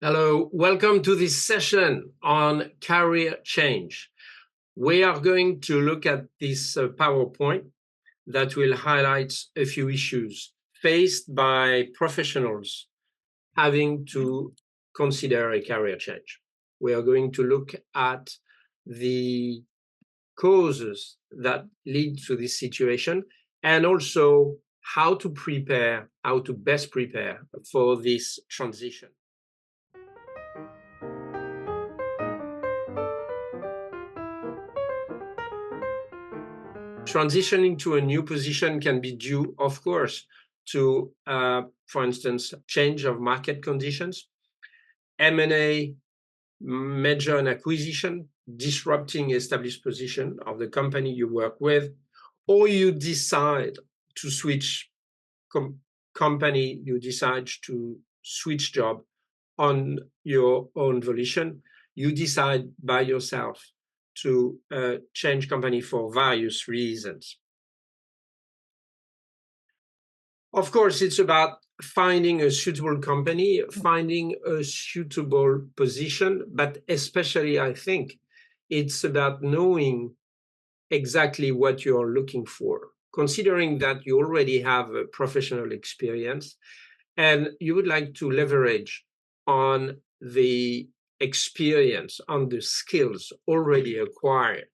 Hello, welcome to this session on career change. We are going to look at this PowerPoint that will highlight a few issues faced by professionals having to consider a career change. We are going to look at the causes that lead to this situation and also how to best prepare for this transition. Transitioning to a new position can be due, of course, to, for instance, change of market conditions, M&A, merger and acquisition, disrupting established position of the company you work with, or you decide to switch company, you decide to switch job on your own volition, you decide by yourself to change company for various reasons. Of course, it's about finding a suitable company, finding a suitable position, but especially I think it's about knowing exactly what you're looking for, considering that you already have a professional experience and you would like to leverage on the experience, on the skills already acquired,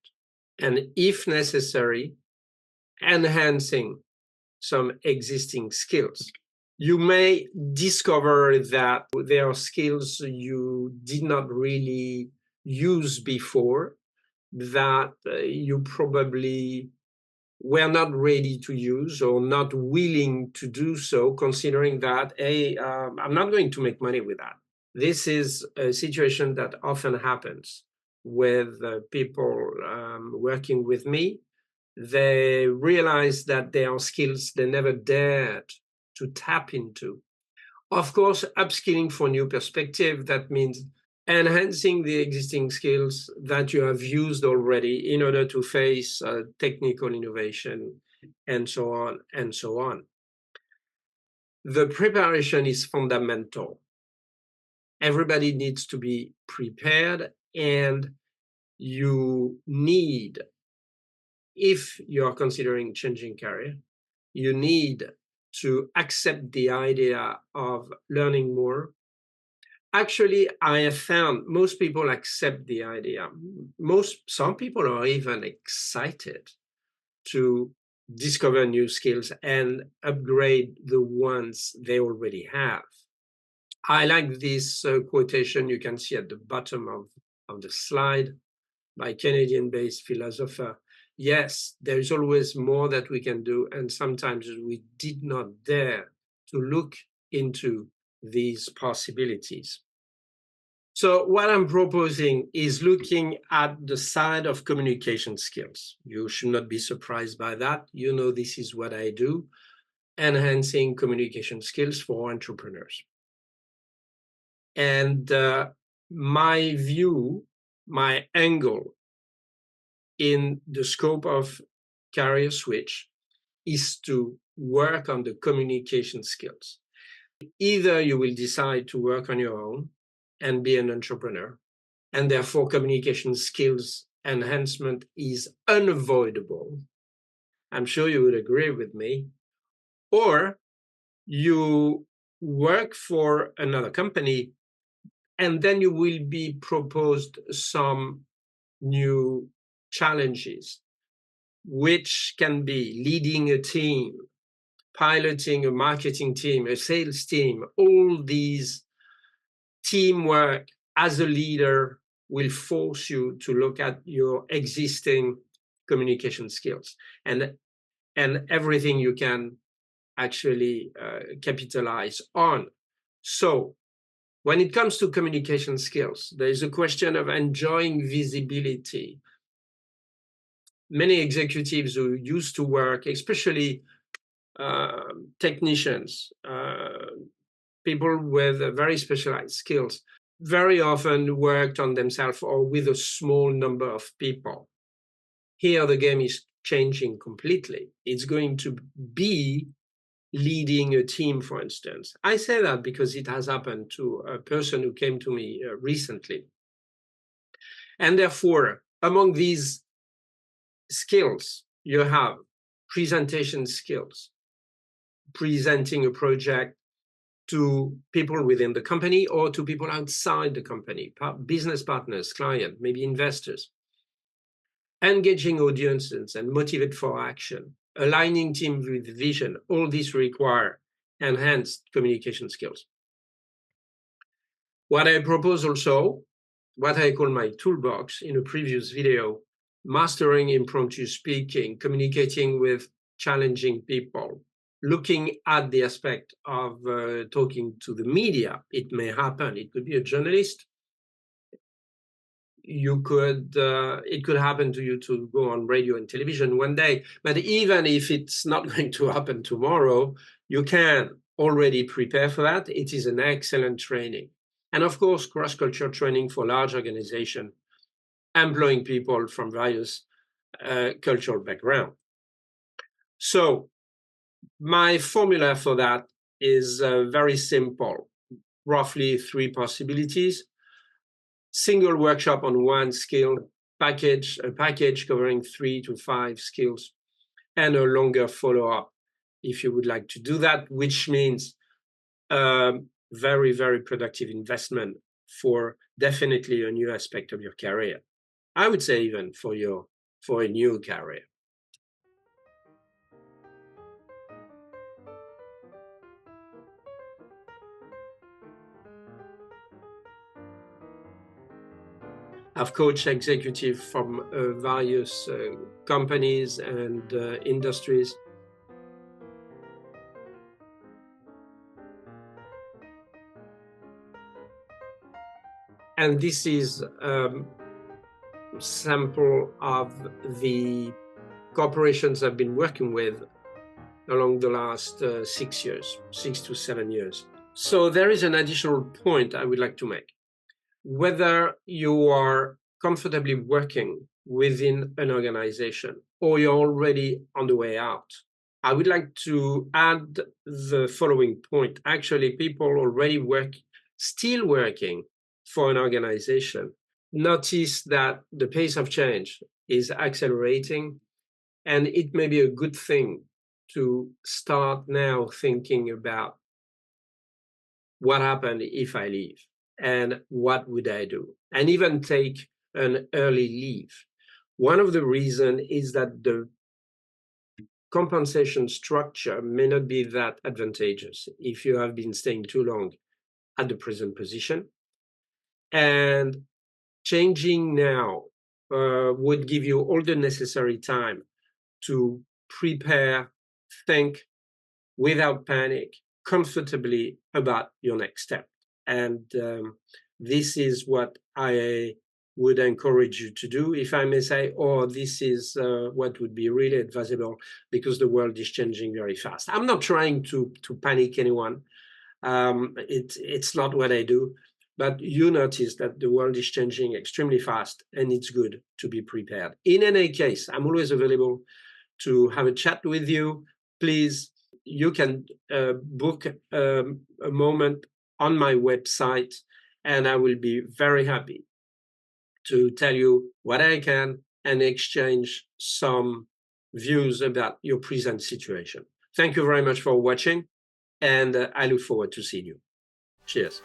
and if necessary, enhancing some existing skills. You may discover that there are skills you did not really use before, that you probably were not ready to use or not willing to do so, considering that, hey, I'm not going to make money with that. This is a situation that often happens with people working with me. They realize that there are skills they never dared to tap into. Of course, upskilling for new perspective, that means enhancing the existing skills that you have used already in order to face technical innovation and so on and so on. The preparation is fundamental. Everybody needs to be prepared, and you need, if you are considering changing career, you need to accept the idea of learning more. Actually, I have found most people accept the idea. Some people are even excited to discover new skills and upgrade the ones they already have. I like this quotation you can see at the bottom of the slide by Canadian-based philosopher. Yes, there is always more that we can do, and sometimes we did not dare to look into these possibilities. So what I'm proposing is looking at the side of communication skills. You should not be surprised by that. You know, this is what I do, enhancing communication skills for entrepreneurs. And my view, my angle in the scope of career switch is to work on the communication skills. Either you will decide to work on your own and be an entrepreneur, and therefore communication skills enhancement is unavoidable. I'm sure you would agree with me. Or you work for another company, and then you will be proposed some new challenges, which can be leading a team, piloting a marketing team, a sales team. All these teamwork as a leader will force you to look at your existing communication skills and everything you can actually capitalize on. So when it comes to communication skills, there is a question of enjoying visibility. Many executives who used to work, especially technicians, people with very specialized skills, very often worked on themselves or with a small number of people. Here, the game is changing completely. It's going to be leading a team, for instance. I say that because it has happened to a person who came to me recently. And therefore, among these skills, you have presentation skills, presenting a project to people within the company or to people outside the company, business partners, client, maybe investors, engaging audiences and motivate for action, aligning teams with vision. All these require enhanced communication skills. What I propose also, what I call my toolbox in a previous video, mastering impromptu speaking, communicating with challenging people, looking at the aspect of talking to the media. It may happen. It could be a journalist. It could happen to you to go on radio and television one day. But even if it's not going to happen tomorrow, you can already prepare for that. It is an excellent training. And of course, cross-culture training for large organizations, employing people from various cultural backgrounds. So my formula for that is very simple, roughly 3 possibilities. Single workshop on one skill, a package covering 3 to 5 skills, and a longer follow-up if you would like to do that, which means very, very productive investment for definitely a new aspect of your career. I would say even for a new career. I've coached executives from various companies and industries. And this is sample of the corporations I've been working with along the last 6 years, 6 to 7 years. So there is an additional point I would like to make. Whether you are comfortably working within an organization or you're already on the way out, I would like to add the following point. Actually, people already still working for an organization, notice that the pace of change is accelerating, and it may be a good thing to start now thinking about what happened if I leave and what would I do, and even take an early leave. One of the reasons is that the compensation structure may not be that advantageous if you have been staying too long at the present position. And changing now would give you all the necessary time to prepare, think without panic, comfortably about your next step. And this is what I would encourage you to do, if I may say, or this is what would be really advisable, because the world is changing very fast. I'm not trying to panic anyone. It's not what I do, but you notice that the world is changing extremely fast, and it's good to be prepared. In any case, I'm always available to have a chat with you. Please, you can book a moment on my website, and I will be very happy to tell you what I can and exchange some views about your present situation. Thank you very much for watching, and I look forward to seeing you. Cheers.